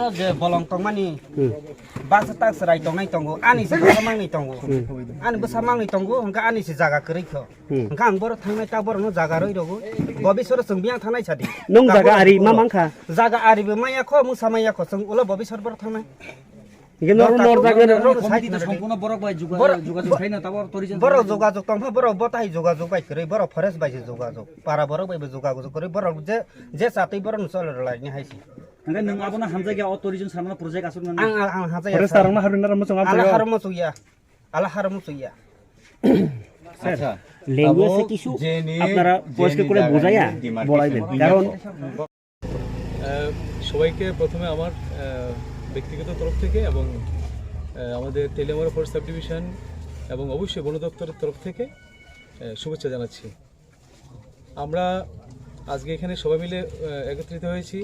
boro je bolong tongmani basa tak serai tongnai tongo ani se samangni tongo ani bo samangni tongo hangka ani se jaga kreikho hangka ang boro thangnai ta boro no jaga roi rogo bobisor sengbiang thangnai chadi nong jaga ari ma mangkha jaga ari bo maya kho mu samaya kho seng ulo bobisor boro thangnai ইগে নর নর জায়গা কমিটিতে সম্পূর্ণ বড় by যোগাযোগ হয় না তারপর তরিজন বড় যোগাযোগ তংফা বড় বতাই যোগাযোগ বাই করে বড় ফরেস্ট বাই যোগাযোগ পারা বড় বাই যোগাযোগ করে বড় যে সাতই বড় নসল লাইনি হাইছি ओंखाय नों आबोना हामजायगा अट'रिजन सारना प्रजेक्ट आसुर नामा आं हाजाय ফরেস্ট তারনা হারবিনার মচং আলা হারমো সুইয়া আলা হারমো সুইয়া আচ্ছা ল্যাঙ্গুয়েজ কিছু আপনারা বয়স্ক করে বোঝাইয়া বলাইবেন কারণ সবাইকে প্রথমে আমার ব্যক্তিগত তরফ থেকে এবং আমাদের টেলিমারা ফরেস্ট সাব ডিভিশন এবং অবশ্যই বন দপ্তরের তরফ থেকে শুভেচ্ছা জানাচ্ছি। আমরা আজকে এখানে সবাই মিলে একত্রিত হয়েছি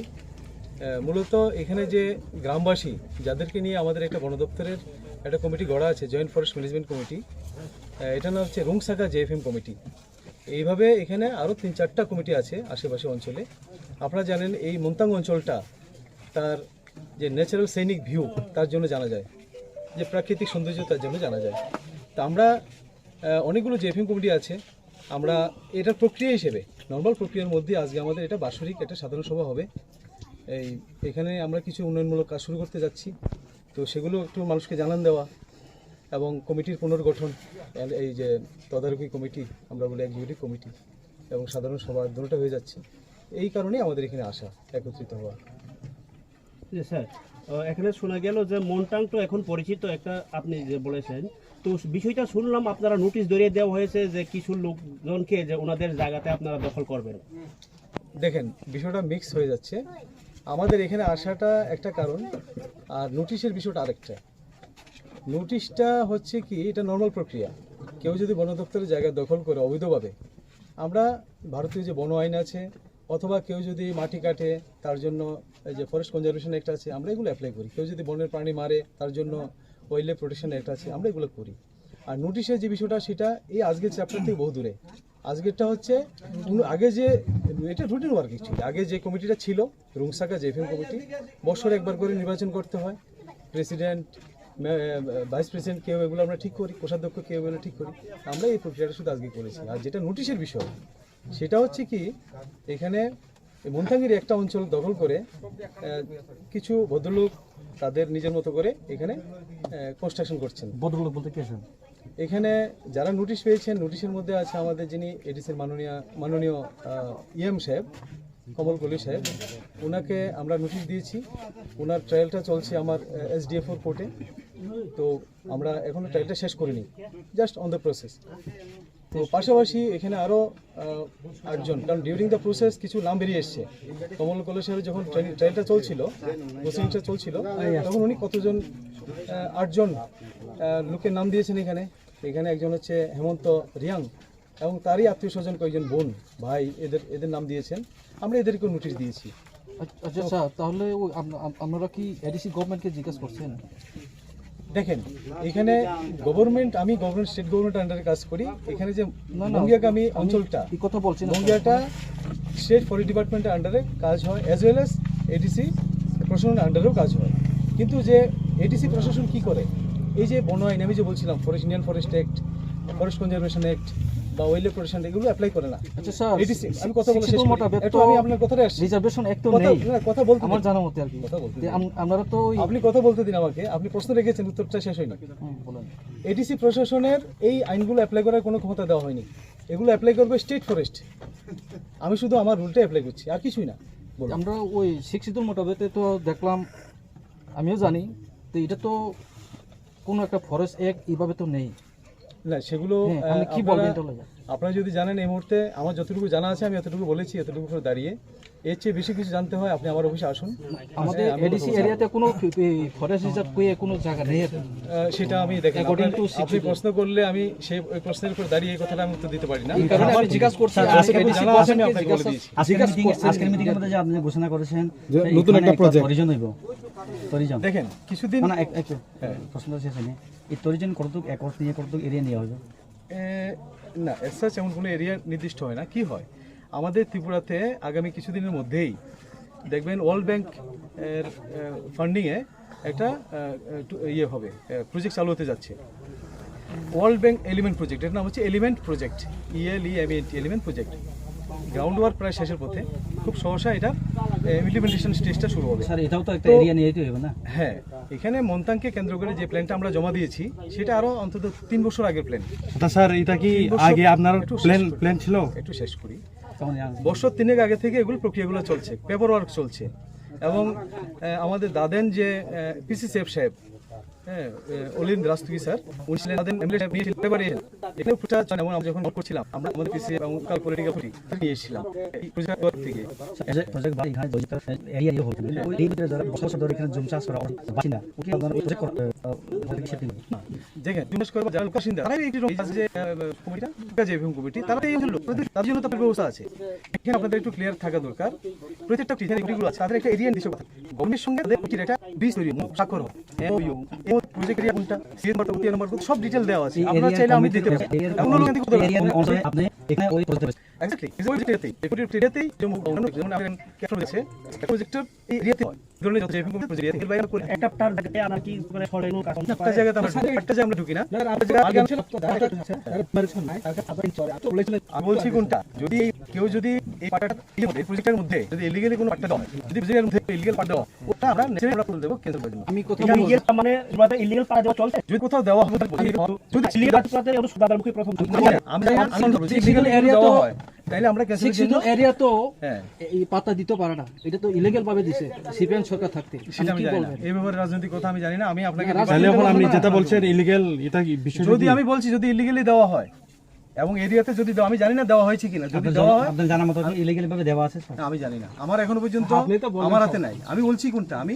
মূলত এখানে যে গ্রামবাসী যাদেরকে নিয়ে আমাদের একটা বন দপ্তরের একটা কমিটি গড়া আছে, জয়েন্ট ফরেস্ট ম্যানেজমেন্ট কমিটি, এটা নাম হচ্ছে রুংসাকা জেএফএম কমিটি। এইভাবে এখানে আরও 3-4টা কমিটি আছে আশেপাশে অঞ্চলে। আপনারা জানেন এই মুন্তাং অঞ্চলটা তার যে ন্যাচারাল সাইনিক ভিউ তার জন্য জানা যায়, যে প্রাকৃতিক সৌন্দর্য তার জন্য জানা যায়। তা আমরা অনেকগুলো জেএফএম কমিটি আছে, আমরা এটার প্রক্রিয়া হিসেবে নর্মাল প্রক্রিয়ার মধ্যে আজকে আমাদের এটা বাৎসরিক একটা সাধারণ সভা হবে। এখানে আমরা কিছু উন্নয়নমূলক কাজ শুরু করতে যাচ্ছি, তো সেগুলো একটু মানুষকে জানান দেওয়া এবং কমিটির পুনর্গঠন, এই যে তদারকি কমিটি আমরা বলি এক্সিকিউটিভ কমিটি এবং সাধারণ সভা দুটোটা হয়ে যাচ্ছে। এই কারণেই আমাদের এখানে আসা, একত্রিত হওয়া। স্যার এখানে শোনা গেল যে মন্টাং তো এখন পরিচিত একটা, আপনি যে বলেছেন, তো বিষয়টা শুনলাম আপনারা নোটিশ ধরিয়ে দেওয়া হয়েছে যে কিছু লোকজনকে যে ওনাদের জায়গাতে আপনারা দখল করবেন। দেখেন বিষয়টা মিক্স হয়ে যাচ্ছে, আমাদের এখানে আসাটা একটা কারণ আর নোটিশের বিষয়টা আরেকটা। নোটিশটা হচ্ছে কি, এটা নর্মাল প্রক্রিয়া। কেউ যদি বন দপ্তরের জায়গা দখল করে অবৈধভাবে, আমরা ভারতীয় যে বন আইন আছে অথবা কেউ যদি মাটি কাটে তার জন্য এই যে ফরেস্ট কনজারভেশন অ্যাক্ট আছে, আমরা এগুলো অ্যাপ্লাই করি। কেউ যদি বনের প্রাণী মারে তার জন্য ওয়াইল্ড লাইফ প্রোটেকশন অ্যাক্ট আছে, আমরা এগুলো করি। আর নোটিশের যে বিষয়টা সেটা এই আজকের চ্যাপ্টার থেকে বহু দূরে। আজকেরটা হচ্ছে আগে যে এটা রুটিন ওয়ার্ক অ্যাকচুয়ালি। আগে যে কমিটিটা ছিল রুংসাকা জেএফএম কমিটি, বছরে একবার করে নির্বাচন করতে হয়, প্রেসিডেন্ট, ভাইস প্রেসিডেন্ট কেউ, এগুলো আমরা ঠিক করি, কোষাধ্যক্ষ কেউ, এগুলো ঠিক করি। আমরা এই প্রক্রিয়াটা শুধু আজকে করেছি। আর যেটা নোটিশের বিষয় সেটা হচ্ছে কি, এখানে মুন্তাঙ্গির একটা অঞ্চল দখল করে কিছু ভদ্রলোক তাদের নিজের মতো করে এখানে কনস্ট্রাকশন করছেন। ভদ্রলোক বলতে কে আছেন? এখানে যারা নোটিশ পেয়েছেন, নোটিশের মধ্যে আছে আমাদের যিনি এডিসির মাননীয় ইএম সাহেব, কমল কলি সাহেব, ওনাকে আমরা নোটিশ দিয়েছি। ওনার ট্রায়ালটা চলছে আমার SDF4 কোর্টে, তো আমরা এখনও ট্রায়ালটা শেষ করিনি, জাস্ট অন দ্য প্রসেস। তো পাশাপাশি এখানে আরও 8জন, কারণ ডিউরিং দ্য প্রসেস কিছু নাম বেরিয়ে এসছে। কমল কলি সাহেব যখন ট্রায়ালটা চলছিল, প্রসিডিংটা চলছিল, তখন উনি কতজন 8জন লোকের নাম দিয়েছেন এখানে। এখানে একজন হচ্ছে হেমন্ত রিয়াং এবং তারই আত্মীয় স্বজন কয়েকজন বোন ভাই, এদের নাম দিয়েছেন। আমরা এদেরকে নোটিশ দিয়েছি। আচ্ছা স্যার, তাহলে আপনারা কি এডিসি গভর্নমেন্টকে জিজ্ঞাসা করছেন? দেখেন এখানে গভর্নমেন্ট, আমি স্টেট গভর্নমেন্টের আন্ডারে কাজ করি। এখানে যে মঙ্গিয়াগামী অঞ্চলটা, কি কথা বলছেন, মঙ্গিয়াটা স্টেট ফরেস্ট ডিপার্টমেন্টের আন্ডারে কাজ হয়, অ্যাজ ওয়েল অ্যাজ এডিসি প্রশাসনের আন্ডারেও কাজ হয়। কিন্তু যে এডিসি প্রশাসন কি করে, এই যে বন আইন আমি যে বলছিলাম, Indian forest act, forest conservation act বা ওয়াইল্ড লাইফ প্রোটেকশন এগুলো অ্যাপ্লাই করে না। আচ্ছা স্যার, এডিসি আমি কথা বলে শেষ করি, একটু আমি আপনার কথাটা আসছি। রিজার্ভেশন অ্যাক্ট তো নেই, কথা বলতে আমার জানা মতে আর কি। আপনারা তো আপনি কথা বলতে দিন আমাকে, আপনি প্রশ্ন রেখেছেন, উত্তরটা শেষ হয়নি। বলেন। এডিসি প্রশাসনের এই আইনগুলো অ্যাপ্লাই করার কোনো ক্ষমতা দেওয়া হয়নি, এগুলো অ্যাপ্লাই করবে স্টেট ফরেস্ট। আমি শুধু আমার রুলটা অ্যাপ্লাই করছি, আর কিছুই না। আমরা ওই শিক্ষিতুল মোতাবেকে তো দেখলাম, আমিও জানি, তো এটা তো কোনো একটা ফরেস্ট অ্যাক্ট এইভাবে তো নেই না। সেগুলো কি বলবেন? আপনারা যদি জানেন, এই মুহূর্তে আমার যতটুকু জানা আছে আমি এতটুকু বলেছি, এতটুকু করে দাঁড়িয়ে। এর চেয়ে বেশি কিছু জানতে হয় আপনি আমার অফিসে আসুন। আমাদের এডিসি এরিয়াতে কোনো ফরেস্ট রিজার্ভ কোনো জায়গা নেই, সেটা আমি দেখেন, আপনি প্রশ্ন করলে আমি সেই ওই প্রশ্নের উপর দাঁড়িয়ে এই কথাটা আমি উত্তর দিতে পারি না। এই কারণে আমি জিজ্ঞাসা করছি, জানা আছে আমি আপনাকে বলে দিয়েছি। আজকের মিটিংয়ের মধ্যে যে আপনি ঘোষণা করেছেন নতুন একটা প্রজেক্ট তরিজন হইব, তরিজন দেখেন কিছুদিন না, একটু প্রশ্নটা শেষ হয়নি। এই তরিজন কতটুকু একর নিয়ে কতটুকু এরিয়া নেওয়া হবে? না, এসাচ এমন কোনো এরিয়া নির্দিষ্ট হয় না। কি হয়, আমাদের ত্রিপুরাতে আগামী কিছুদিনের মধ্যেই দেখবেন ওয়ার্ল্ড ব্যাংক এর ফান্ডিংয়ে একটা ইয়ে হবে, প্রজেক্ট চালু হতে যাচ্ছে, ওয়ার্ল্ড ব্যাংক এলিমেন্ট প্রজেক্ট। এর নাম হচ্ছে element project, ELEMENT element project. Ground work প্রায় শেষের পথে, খুব সহসা এটা ইমপ্লিমেন্টেশন স্টেজটা শুরু হবে। স্যার এটাও তো একটা তো- এরিয়া নিয়ে হবে না? হ্যাঁ, এখানে মন্তাংকে কেন্দ্র করে যে প্ল্যানটা আমরা জমা দিয়েছি সেটা আরো অন্তত 3 বছর আগের প্ল্যান। স্যার এটা কি আগে আপনার একটু প্ল্যান ছিল? একটু শেষ করি। তখন বছর 3 আগে থেকে এগুলো প্রক্রিয়াগুলো চলছে, পেপার ওয়ার্ক চলছে, এবং আমাদের দাদেন যে PCCF সাহেব, হ্যাঁ, অলিন্দ রাস্তুগি স্যার, উনি ছিলেন দাদেন এমএলএ সাহেব, নিয়েছিলেন পেপারে এখানে প্রচার যেমন আমরা যখন ভোট করছিলাম আমরা আমাদের PCCF এবং পলিটিক্যাল পার্টি নিয়ে এসেছিলাম এই প্রজেক্ট ওয়ার্ক থেকে। প্রজেক্ট বা এখানে যেটা এরিয়া নিয়ে হবে ওই ভিতরে যারা বসবাস করে এখানে জমি চাষ করা বাসিন্দা ওকে আপনারা ওই প্রজেক্ট দেখেন বিশেষ করে যারা বাসিন্দা তারা এই যে কমিটিটা যে কমিটি তারা এই হলো তার জন্য তাদের ব্যবস্থা আছে। এখানে আপনাদের একটু ক্লিয়ার থাকা দরকার, প্রত্যেকটা টিচারগুলো আছে তাদের একটা এরিয়া দিশে কথা গভর্নমেন্টের সঙ্গে তাদের কমিটির একটা বিষ তৈরি স্বাক্ষর হয়, MOU এই প্রজেক্ট এরিয়া কোনটা, সিএন নম্বর, ওটিআর নম্বর সব ডিটেইল দেওয়া আছে, আপনারা চাইলে আমি দিতে পারি। এখন লোক এদিকে কোথায় আপনি এখানে ওই প্রজেক্ট এক্স্যাক্টলি এই প্রজেক্টেতেই এরিয়াতেই যেমন আমাদের ক্যাপ্টেন আছে প্রজেক্টের এই এরিয়াতে হয় ধরনের যত জেভিং প্রজেক্ট এর বাইরে করে একটা টার্গেটে আনার কি মানে ফরেনো কাজ একটা জায়গাতে আমরা একটা জায়গায় আমরা ঢুকি না। আমি বলছি কোনটা, যদি কেউ যদি এই পার্টটা এই প্রজেক্টের মধ্যে যদি ইলিগালি কোনো পার্টটা দেয়, যদি প্রজেক্টের মধ্যে ইলিগাল পার্ট দেওয়া ওটা আমরা ন্যাচারালি আমরা করে দেবো ক্যান্সেল করে দেবো। আমি কথা এটা বলছি ইলিগাল মানে তোমাদের ইলিগাল পাওয়া যাওয়া চলছে যদি কোথাও দেওয়া হবে যদি ইলিগাল পাওয়াতে ওর সুদাদার মুখে প্রথম আমি ইলিগাল এরিয়া দেওয়া হয় তাহলে আমরা ক্যান্সেল করে দেবো। এরিয়া তো হ্যাঁ, এই পাতা দিতে পারে না, এটা তো ইলিগাল ভাবে দিছে সিপিএম সরকার থাকতে। সেটা আমি কি জানি না, বলবেন? এই ব্যাপারে রাজনৈতিক কথা আমি জানি না। আমি আপনাকে তাহলে এখন আপনি যেটা বলছেন ইলিগ্যাল এটা কি বিষয়? যদি আমি বলছি যদি ইলিগালি দেওয়া হয় এবং এরিয়াতে যদি আমি জানি না দেওয়া হয়েছে কিনা, যদি দেওয়া হয় আপনার জানা মতো ইলিগাল ভাবে দেওয়া আছে? আমি জানি না, আমার এখনো পর্যন্ত আপনি তো বলেন আমার হাতে নাই। আমি বলছি কোনটা, আমি